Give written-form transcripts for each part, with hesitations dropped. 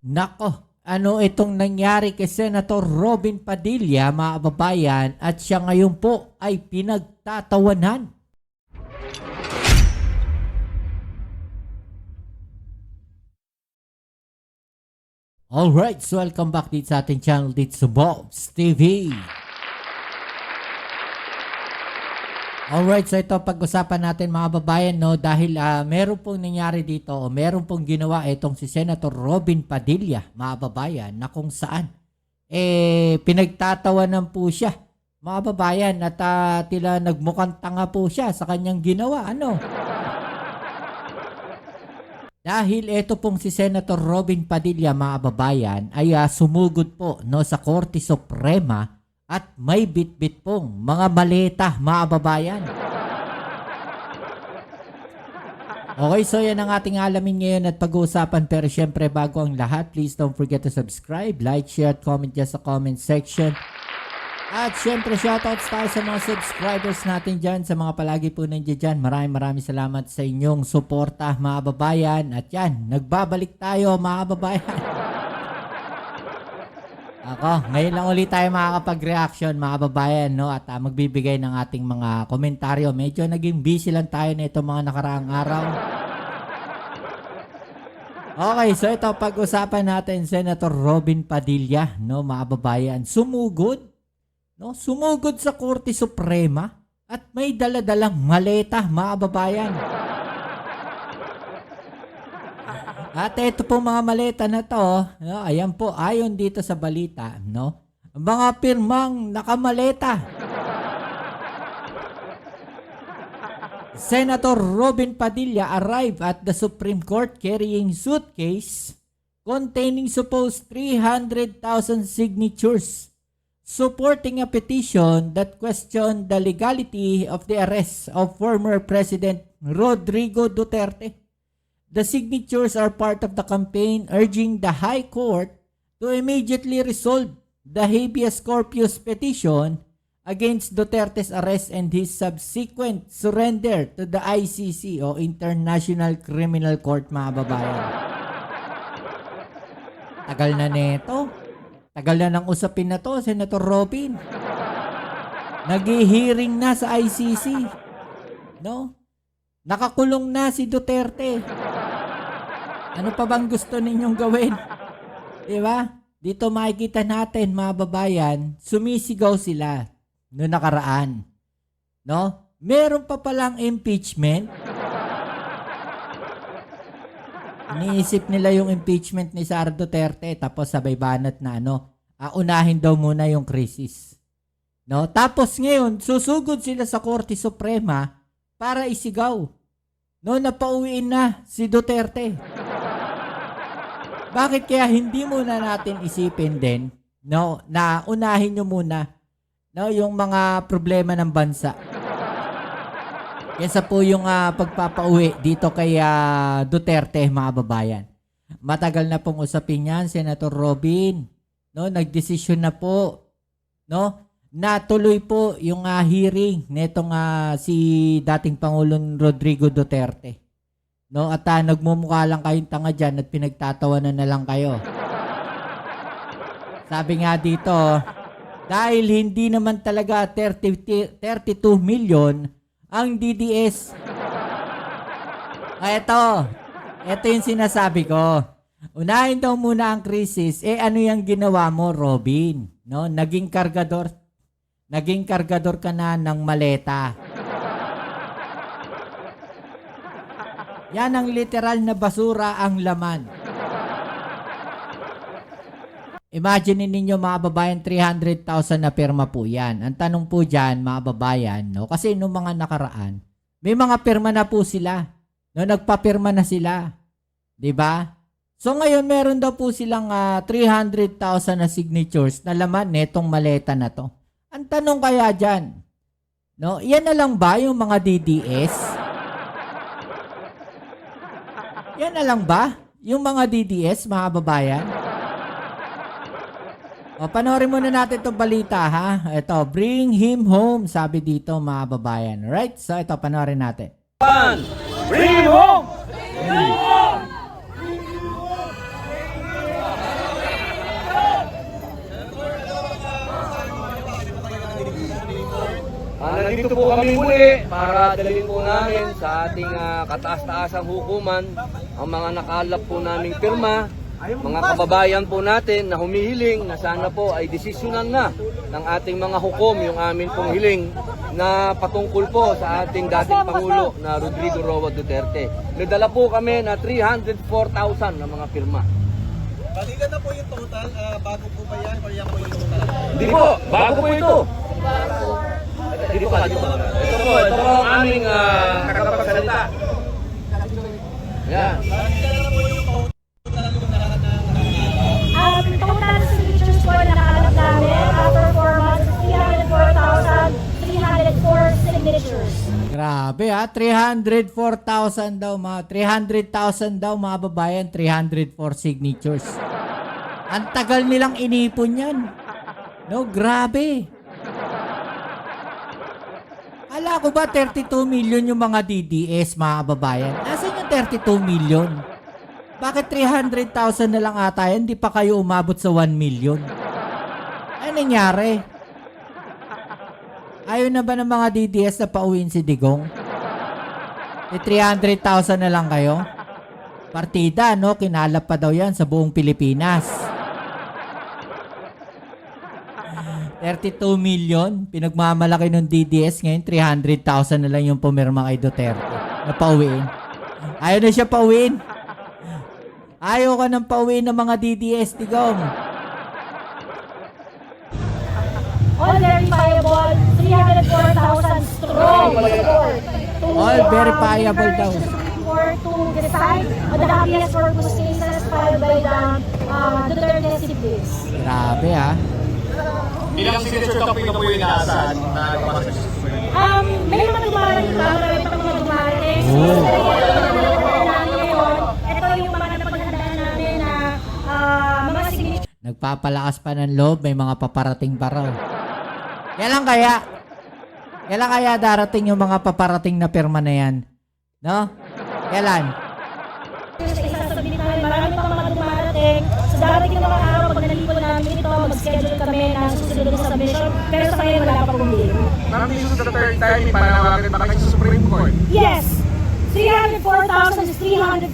Nako, ano itong nangyari kay Senator Robin Padilla, mga kababayan, at siya ngayon po ay pinagtatawanan. Alright, so welcome back dito sa ating channel dito sa Bobs TV. Alright, so ito pag-usapan natin mga kababayan, no, dahil meron pong nangyari dito o meron pong ginawa itong si Senator Robin Padilla, mga kababayan, na kung saan pinagtatawanan po siya, mga kababayan, at tila nagmukhang tanga po siya sa kanyang ginawa, ano? Dahil ito pong si Senator Robin Padilla, mga kababayan, ay sumugod po, no, sa Korte Suprema at may bitbit pong mga maleta, mga kababayan. Okay, so yan ang ating alamin ngayon at pag-uusapan. Pero syempre bago ang lahat, please don't forget to subscribe, like, share, at comment dyan sa comment section. At syempre shoutouts tayo sa mga subscribers natin dyan, sa mga palagi po nandiyan dyan. Maraming salamat sa inyong suporta, mga kababayan. At yan, nagbabalik tayo, mga kababayan. Ako, ngayon lang ulit tayo makakapag-reaction, mga kababayan, no? At magbibigay ng ating mga komentaryo. Medyo naging busy lang tayo na itong mga nakaraang araw. Okay, so ito pag-usapan natin, Senator Robin Padilla, no, mga kababayan, sumugod, no? Sumugod sa Korte Suprema at may dala-dalang maleta, mga kababayan. At ito po mga maleta na to, no, ayan po, ayon dito sa balita, no, mga pirmang nakamaleta. Senator Robin Padilla arrived at the Supreme Court carrying suitcase containing supposed 300,000 signatures supporting a petition that questioned the legality of the arrest of former President Rodrigo Duterte. The signatures are part of the campaign urging the High Court to immediately resolve the habeas corpus petition against Duterte's arrest and his subsequent surrender to the ICC o International Criminal Court, mga babayan. Tagal na neto. Tagal na ng usapin na to, Senator Robin. Nag-hearing na sa ICC. No? Nakakulong na si Duterte. Ano pa bang gusto ninyong gawin? Diba? Dito makikita natin, mga babayan, sumisigaw sila noong nakaraan. No? Meron pa palang impeachment. Iniisip nila yung impeachment ni Sara Duterte tapos sabay banat na unahin daw muna yung krisis. No? Tapos ngayon, susugod sila sa Korte Suprema para isigaw. No, napauwiin na si Duterte. Bakit kaya hindi muna natin isipin din, no, na unahin nyo muna, no, yung mga problema ng bansa. Kesa po yung pagpapauwi dito kay Duterte, mga babayan. Matagal na pong usapin yan, Senator Robin. No, nagdesisyon na po, no, natuloy po yung hearing nitong si dating Pangulong Rodrigo Duterte. No, at nagmumukha lang kayong tanga dyan at pinagtatawanan na lang kayo. Sabi nga dito, dahil hindi naman talaga 32 million ang DDS. Ito yung sinasabi ko. Unahin daw muna ang krisis. Ano yung ginawa mo, Robin? No, naging kargador ka na ng maleta. Yan ang literal na basura ang laman. Imagine ninyo, mga babayan, 300,000 na pirma po yan. Ang tanong po dyan, mga babayan, no, kasi nung mga nakaraan, may mga pirma na po sila. No, nagpapirma na sila. 'Di ba? So ngayon, meron daw po silang 300,000 na signatures na laman netong maleta na to. Ang tanong kaya dyan, no, yan na lang ba yung mga DDS? Yan na lang ba yung mga DDS, mga babayan? O, panoorin muna natin itong balita, ha? Ito, bring him home, sabi dito, mga babayan. Alright? So, ito, panoorin natin. Bring him home! Bring him home! nandito po kami muli para dalhin po namin sa ating kataas-taasang hukuman ang mga nakalap po naming pirma, mga kababayan po natin na humihiling na sana po ay desisyonan na ng ating mga hukom yung amin pong hiling na patungkol po sa ating dating Pangulo na Rodrigo Roa Duterte. May dala po kami na 304,000 na mga pirma. Balikan na po yung total, bago po ba yan o yan po yung total? Hindi po, bago po ito. Dito pa, dito pa. Ito po ang aming kakapagsalita. Yan. Total signatures po na nakalap namin after 4 months, 304,304 signatures. Grabe ha, 304,000 daw mga 300,000 daw mga babayan, 304 signatures. Ang tagal nilang inipon yan. No, grabe. Ala ko ba 32 million yung mga DDS mga babayan? Nasaan yung 32 million? Bakit 300,000 na lang ata yan? Di pa kayo umabot sa 1 million? Ano nangyari? Ayaw na ba ng mga DDS na pauwiin si Digong? 300,000 na lang kayo? Partida, no? Kinalap pa daw yan sa buong Pilipinas. 32 million? Pinagmamalaki ng DDS ngayon, 300,000 na lang yung pumirma kay Duterte na pauwiin. Ayaw na siya pauwiin. Ayaw ka ng pauwiin ng mga DDS, Digong. All verifiable, 304,000 strong support. All verifiable daw. To decide on the habeas corpus cases filed by the Duterte siblings. Grabe ha. Ilang signature copy na po yung inaasahan na lumabas? May mga dumarating pa, marami pa mga dumarating. Oh. Ito yung mga napaghandaan namin na mga signatures. Nagpapalakas pa ng loob, may mga paparating pa raw. Kailan kaya? Kailan kaya darating yung mga paparating na pirma na yan? No? Kailan? Isasabihin namin, marami pang mga dumarating. Sa darating na mga araw, pag nalipon namin ito, mag-schedule kami na susunod na submission. Pero sa ngayon, wala pa pumili. Ma'am, this is the third time ipanawagan ba kayo sa Supreme Court? Yes! 304,000 is 304,000.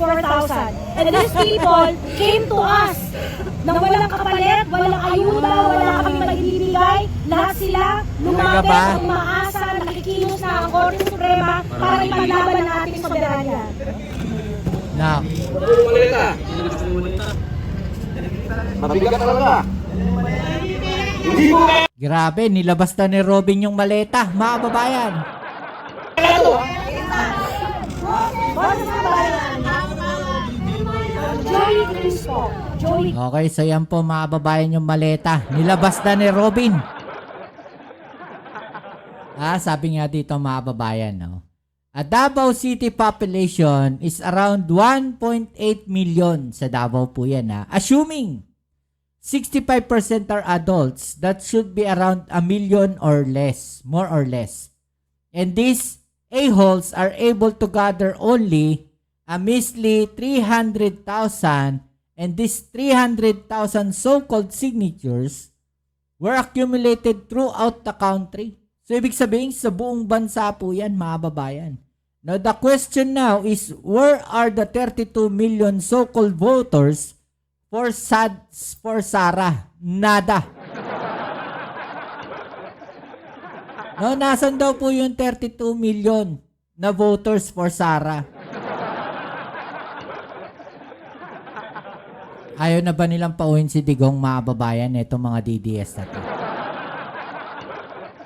And these people came to us na walang kapalit, walang ayuda, wala kami magbibigay. Lahat sila lumapit, Talaga ba? umaasa, nakikilos na ang Korte Suprema para ipaglaban ang ating soberanya. Na, Malita. Mabigat talaga. Hindi po grabe, nilabas na ni Robin yung maleta, mga babayan. Joey Crispo. Joey Okay, so yan po mga babayan yung maleta. Nilabas na ni Robin. Sabi nga dito mga babayan, no? A Davao City population is around 1.8 million sa Davao po yan, ha? Assuming 65% are adults, that should be around a million or less, more or less. And these a-holes are able to gather only a measly 300,000, and these 300,000 so-called signatures were accumulated throughout the country. So, ibig sabihin, sa buong bansa po yan, mga babayan. Now, the question now is, where are the 32 million so-called voters for Sara? Nada. No, nasan daw po yung 32 million na voters for Sara? Ayaw na ba nilang pauhin si Digong, mga babayan, itong mga DDS na to?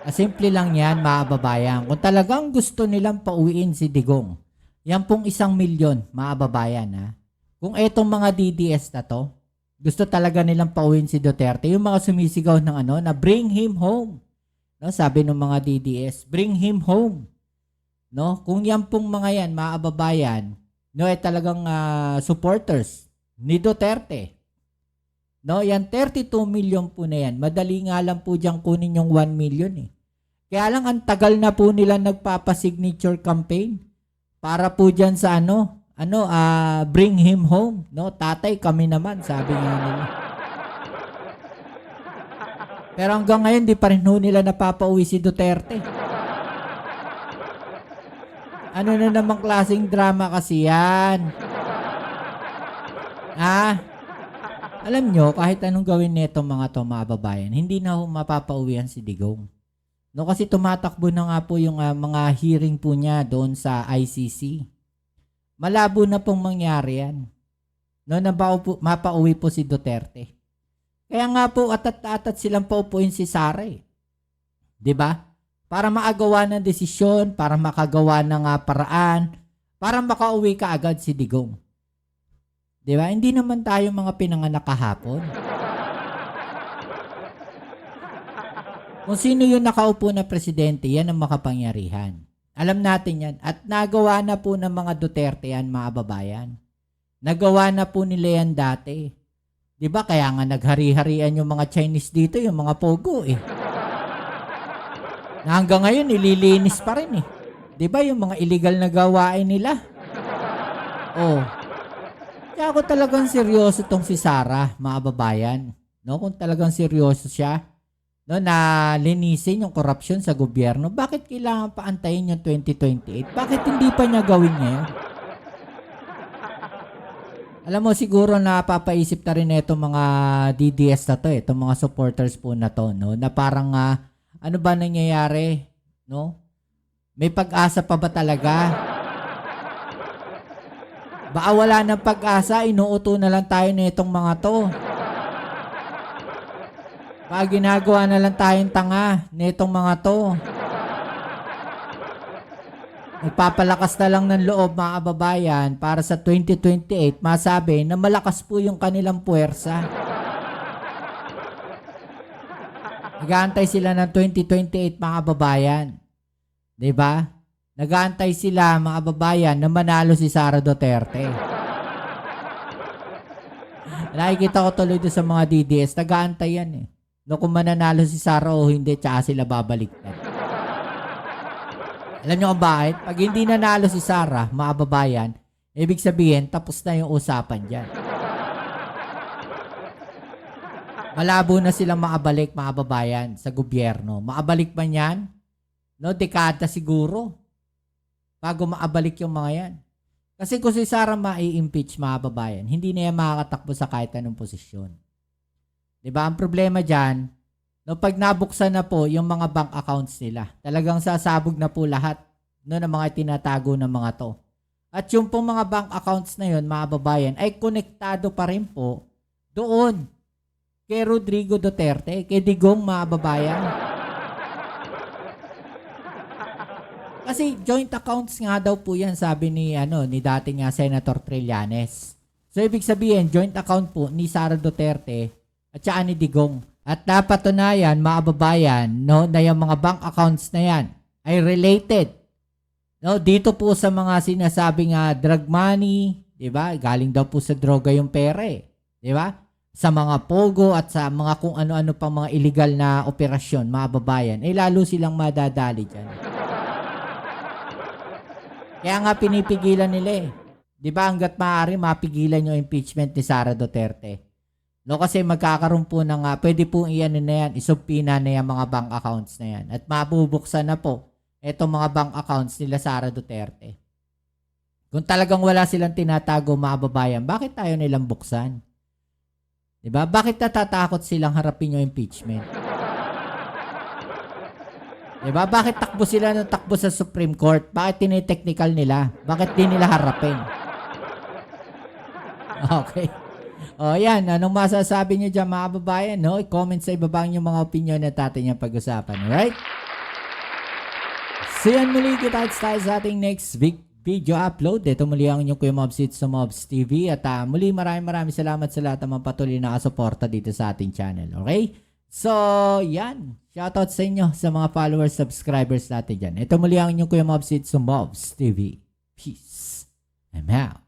Simple lang yan, mga babayan. Kung talagang gusto nilang pauwiin si Digong, yan pong 1 milyon, mga babayan, ha? Kung etong mga DDS na to, gusto talaga nilang pauwiin si Duterte, yung mga sumisigaw ng na bring him home. No, sabi ng mga DDS, bring him home. No, kung yan pong mga yan, mga babayan, no, talagang supporters ni Duterte. No, yan 32 million po na yan. Madali nga lang po diyang kunin yung 1 million eh. Kaya lang ang tagal na po nila nagpapa-signature campaign para po diyan sa bring him home, no? Tatay kami naman, sabi nga nila. Pero hanggang ngayon di pa rin ho nila napapauwi si Duterte. Ano na namang klaseng drama kasi yan? Alam nyo, kahit anong gawin netong mga to, mga babayan, hindi na ho mapapauwihan si Digong. No, kasi tumatakbo na nga po yung mga hearing po niya doon sa ICC. Malabo na pong mangyari yan. No, mapauwi po si Duterte. Kaya nga po atat-atat silang paupuin si Sara eh. 'Di ba? Para maagawa ng desisyon, para makagawa ng paraan, para makauwi ka agad si Digong. 'Di ba? Hindi naman tayo mga pinanganak kahapon. Kung sino yung nakaupo na presidente, yan ang makapangyarihan. Alam natin yan. At nagawa na po ng mga Duterte yan, mga babayan. Nagawa na po nila yan dati. 'Di ba? Kaya nga naghari-harian yung mga Chinese dito, yung mga pogo eh. Na hanggang ngayon nililinis pa rin eh. 'Di ba yung mga illegal na gawain nila? Oh. Kaya ako talagang seryoso tong si Sara, mga babayan. No, kung talagang seryoso siya, no, na linisin yung korupsyon sa gobyerno, bakit kailangan pa antayin yung 2028? Bakit hindi pa niya gawin ngayon? Alam mo, siguro napapaisip na rin itong mga DDS na to, itong mga supporters po na to, no, na parang ano ba nangyayari, no? May pag-asa pa ba talaga? Baka wala ng pag-asa, inuuto na lang tayo na itong mga to. Baka ginagawa na lang tayong tanga na itong mga to. Nagpapalakas na lang ng loob, mga kababayan, para sa 2028 masabi na malakas po yung kanilang puwersa. Nag-aantay sila ng 2028, mga kababayan. 'Di ba? Nag-aantay sila, mga kababayan, na manalo si Sara Duterte. Nakikita ko tuloy doon sa mga DDS, nag-aantay yan eh. No, kung mananalo si Sara o hindi, tsaka sila babaliktad. Alam nyo kung bakit? Pag hindi nanalo si Sara, mga kababayan, ibig sabihin, tapos na yung usapan dyan. Malabo na silang makabalik, mga kababayan, sa gobyerno. Makabalik man yan? No, dekada siguro. Bago maabalik yung mga yan. Kasi kung si Sara mai-impeach, mga kababayan, hindi na yan makakatakbo sa kahit anong posisyon. Diba? Ang problema dyan, no, pag nabuksan na po yung mga bank accounts nila, talagang sasabog na po lahat, no, ng mga tinatago ng mga to. At yung pong mga bank accounts na yun, mga kababayan, ay konektado pa rin po doon kay Rodrigo Duterte, kay Digong, mga kababayan. Kasi joint accounts nga daw po yan, sabi ni dating Senator Trillanes. So ibig sabihin, joint account po ni Sara Duterte at saka ni Digong. At napatunayan, mga kababayan, no, na yung mga bank accounts na yan ay related. No, dito po sa mga sinasabing drug money, 'di ba? Galing daw po sa droga yung pera, 'di ba? Sa mga pogo at sa mga kung ano-ano pang mga illegal na operasyon, mga kababayan, eh lalo silang madadali diyan. Kaya nga pinipigilan nila eh. 'Di ba? Hangga't maaari mapigilan yung impeachment ni Sara Duterte. No, kasi magkakaroon po ng pwede pong iyan na yan, isubpina na yung mga bank accounts na yan. At mabubuksan na po itong mga bank accounts nila Sara Duterte. Kung talagang wala silang tinatago, mga babayan, bakit tayo nilang buksan? 'Di ba? Bakit natatakot silang harapin yung impeachment? 'Di ba? Bakit takbo sila ng takbo sa Supreme Court? Bakit tinitechnical nila? Bakit di nila harapin? Okay. O yan, anong masasabi niyo dyan, mga kababayan? No? I-comment sa ibaba yung mga opinion na natin yung pag-usapan. Alright? So yan, muli kita tayo sa ating next video upload. Ito muli ang inyong Kuya Mobs sa Mobs TV. At muli maraming salamat sa lahat ng mga patuloy na kasuporta dito sa ating channel. Okay? So, yan. Shoutout sa inyo sa mga followers, subscribers natin dyan. Ito muli ang inyong Kuya Mobs sa Mobs TV. Peace. I'm out.